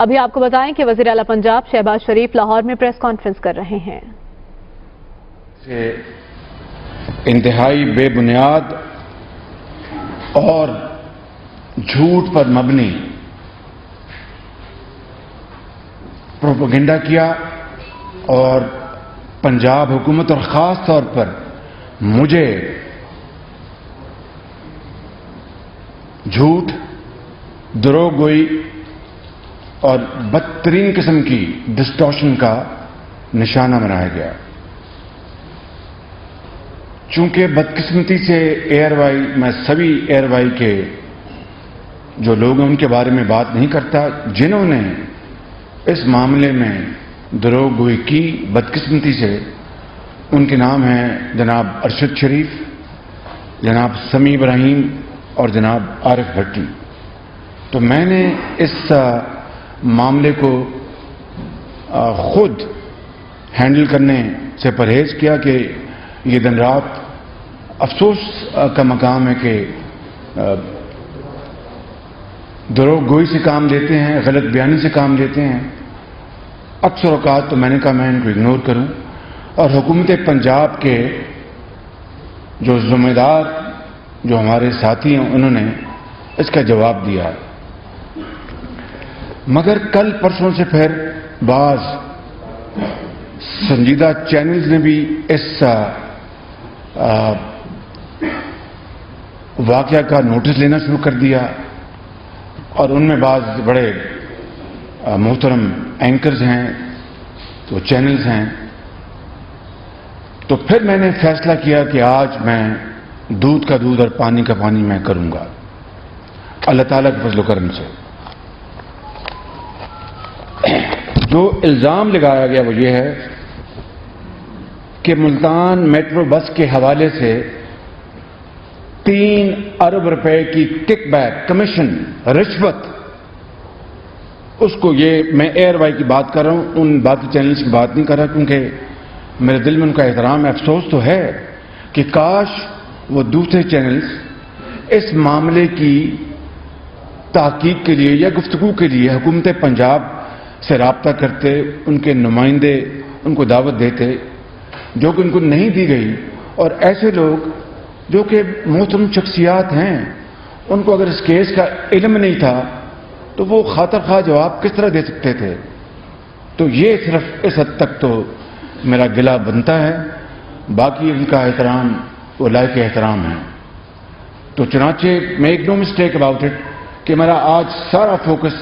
ابھی آپ کو بتائیں کہ وزیر اعلیٰ پنجاب شہباز شریف لاہور میں پریس کانفرنس کر رہے ہیں. انتہائی بے بنیاد اور جھوٹ پر مبنی پروپیگنڈا کیا اور پنجاب حکومت اور خاص طور پر مجھے جھوٹ، دروغ گوئی اور بدترین قسم کی ڈسٹورشن کا نشانہ بنایا گیا. چونکہ بدقسمتی سے ایئر وائی، میں سبھی ایئر وائی کے جو لوگ ہیں ان کے بارے میں بات نہیں کرتا. جنہوں نے اس معاملے میں دروغ گوئی کی بدقسمتی سے، ان کے نام ہیں جناب ارشد شریف، جناب سمیع ابراہیم اور جناب عارف بھٹی. تو میں نے اس معاملے کو خود ہینڈل کرنے سے پرہیز کیا کہ یہ دن رات افسوس کا مقام ہے کہ دروغ گوئی سے کام لیتے ہیں، غلط بیانی سے کام لیتے ہیں. اکثر اوقات تو میں نے کہا میں ان کو اگنور کروں، اور حکومت پنجاب کے جو ذمہ دار جو ہمارے ساتھی ہیں انہوں نے اس کا جواب دیا. مگر کل پرسوں سے پھر بعض سنجیدہ چینلز نے بھی اس واقعہ کا نوٹس لینا شروع کر دیا، اور ان میں بعض بڑے محترم اینکرز ہیں، تو چینلز ہیں. تو پھر میں نے فیصلہ کیا کہ آج میں دودھ کا دودھ اور پانی کا پانی میں کروں گا اللہ تعالیٰ کے فضل و کرم سے. جو الزام لگایا گیا وہ یہ ہے کہ ملتان میٹرو بس کے حوالے سے 3 ارب روپے کی کک بیک، کمیشن، رشوت، اس کو، یہ میں ایئر وائی کی بات کر رہا ہوں، ان باقی چینلز کی بات نہیں کر رہا، کیونکہ میرے دل میں ان کا احترام ہے. افسوس تو ہے کہ کاش وہ دوسرے چینلز اس معاملے کی تحقیق کے لیے یا گفتگو کے لیے حکومت پنجاب سے رابطہ کرتے، ان کے نمائندے ان کو دعوت دیتے، جو کہ ان کو نہیں دی گئی. اور ایسے لوگ جو کہ محترم شخصیات ہیں، ان کو اگر اس کیس کا علم نہیں تھا تو وہ خاطر خواہ جواب کس طرح دے سکتے تھے؟ تو یہ صرف اس حد تک تو میرا گلہ بنتا ہے، باقی ان کا احترام وہ لائق احترام ہے. تو چنانچہ make no mistake about it کہ میرا آج سارا فوکس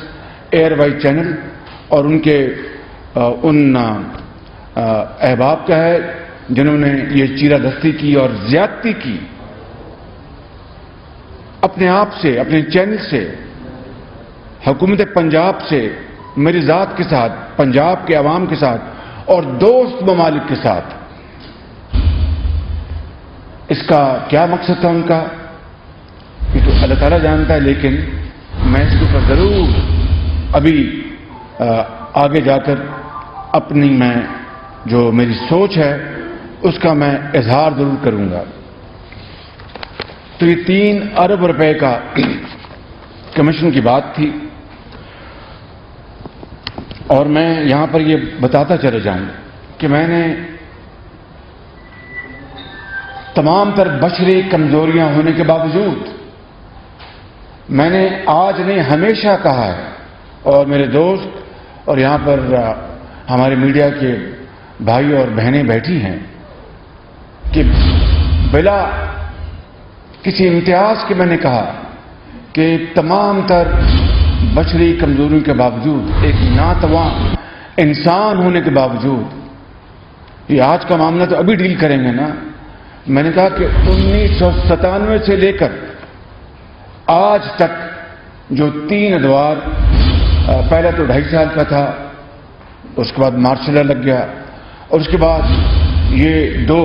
ایئر وائی چینل اور ان کے ان احباب کا ہے جنہوں نے یہ چیرہ دستی کی اور زیادتی کی اپنے آپ سے، اپنے چینل سے، حکومت پنجاب سے، میری ذات کے ساتھ، پنجاب کے عوام کے ساتھ اور دوست ممالک کے ساتھ. اس کا کیا مقصد تھا ان کا، یہ تو اللہ تعالیٰ جانتا ہے، لیکن میں اس کے اوپر ضرور ابھی آگے جا کر اپنی میں جو میری سوچ ہے اس کا میں اظہار ضرور کروں گا. تو یہ 3 ارب روپے کا کمیشن کی بات تھی، اور میں یہاں پر یہ بتاتا چلے جاؤں کہ میں نے تمام تر بشری کمزوریاں ہونے کے باوجود، میں نے آج نہیں ہمیشہ کہا ہے، اور میرے دوست اور یہاں پر ہمارے میڈیا کے بھائی اور بہنیں بیٹھی ہیں، کہ بلا کسی امتیاز کے میں نے کہا کہ تمام تر بشری کمزوریوں کے باوجود، ایک ناتواں انسان ہونے کے باوجود، یہ آج کا معاملہ تو ابھی ڈیل کریں گے نا. میں نے کہا کہ 1997 سے لے کر آج تک جو 3 ادوار، پہلا تو 2.5 سال کا تھا، اس کے بعد مارشل لا لگ گیا، اور اس کے بعد یہ 2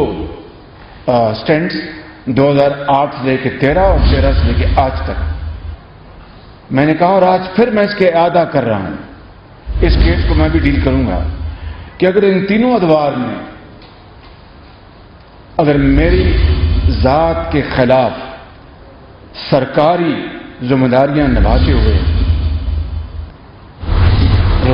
سٹینٹس 2008 سے لے کے 13 اور 13 سے لے کے آج تک. میں نے کہا اور آج پھر میں اس کے اعادہ کر رہا ہوں، اس کیس کو میں بھی ڈیل کروں گا کہ اگر ان تینوں ادوار میں اگر میری ذات کے خلاف سرکاری ذمہ داریاں نبھاتے ہوئے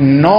9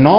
9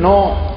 9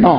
9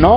9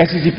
SECP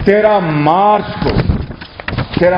13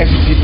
SECP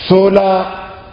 16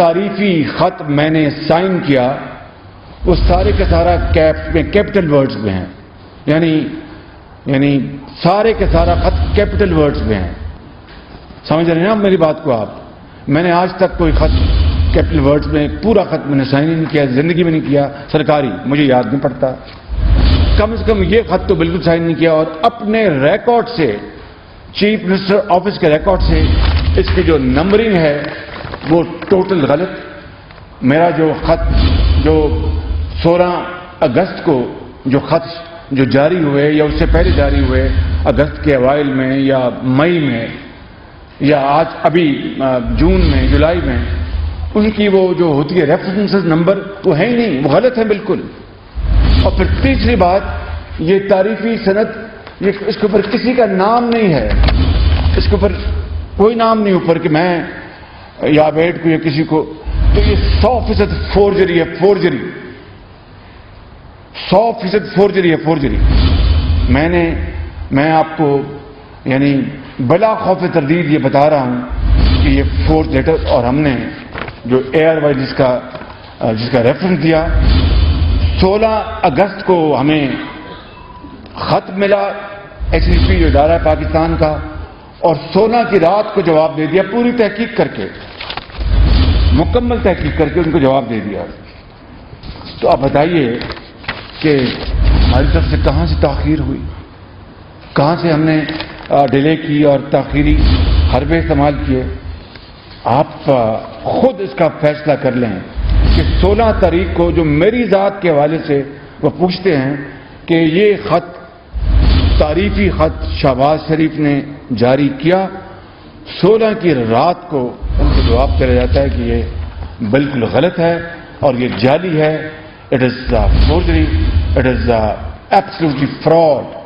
تعریفی خط میں نے سائن کیا وہ سارے کا سارا کیپٹل ورڈز میں ہیں، یعنی سارے کا سارا خط کیپٹل ورڈز میں ہیں. سمجھ رہے ہیں نا میری بات کو آپ؟ میں نے آج تک کوئی خط کیپٹل ورڈز میں پورا خط میں نے سائن نہیں کیا، زندگی میں نہیں کیا. سرکاری مجھے یاد نہیں پڑتا، کم سے کم یہ خط تو بالکل سائن نہیں کیا. اور اپنے ریکارڈ سے، چیف منسٹر آفس کے ریکارڈ سے اس کی جو نمبرنگ ہے وہ ٹوٹل غلط. میرا جو خط جو 16 اگست کو جو خط جو جاری ہوئے یا اس سے پہلے جاری ہوئے اگست کے اوائل میں یا مئی میں یا آج ابھی جون میں جولائی میں، ان کی وہ جو ہوتی ہے ریفرنسز نمبر وہ ہے ہی نہیں، وہ غلط ہے بالکل. اور پھر تیسری بات، یہ تعریفی سند اس کے اوپر کسی کا نام نہیں ہے، اس کے اوپر کوئی نام نہیں اوپر کہ میں یا بیٹ کو یا کسی کو. تو یہ 100% فورجری ہے، فورجری 100% فورجری ہے، فورجری. میں آپ کو یعنی بلا خوف تردید یہ بتا رہا ہوں کہ یہ فورج لیٹر، اور ہم نے جو ایئر وائی جس کا ریفرنس دیا 16 اگست کو ہمیں خط ملا HDP جو ادارہ ہے پاکستان کا، اور 16 کی رات کو جواب دے دیا، پوری تحقیق کر کے، مکمل تحقیق کر کے ان کو جواب دے دیا. تو آپ بتائیے کہ ہماری طرف سے کہاں سے تاخیر ہوئی، کہاں سے ہم نے ڈیلے کی اور تاخیری حربے استعمال کیے. آپ خود اس کا فیصلہ کر لیں کہ 16 تاریخ کو جو میری ذات کے حوالے سے وہ پوچھتے ہیں کہ یہ خط تعریفی خط شہباز شریف نے جاری کیا، 16 کی رات کو ان کو جواب دیا جاتا ہے کہ یہ بالکل غلط ہے اور یہ جعلی ہے. It is forgery, it is absolutely fraud.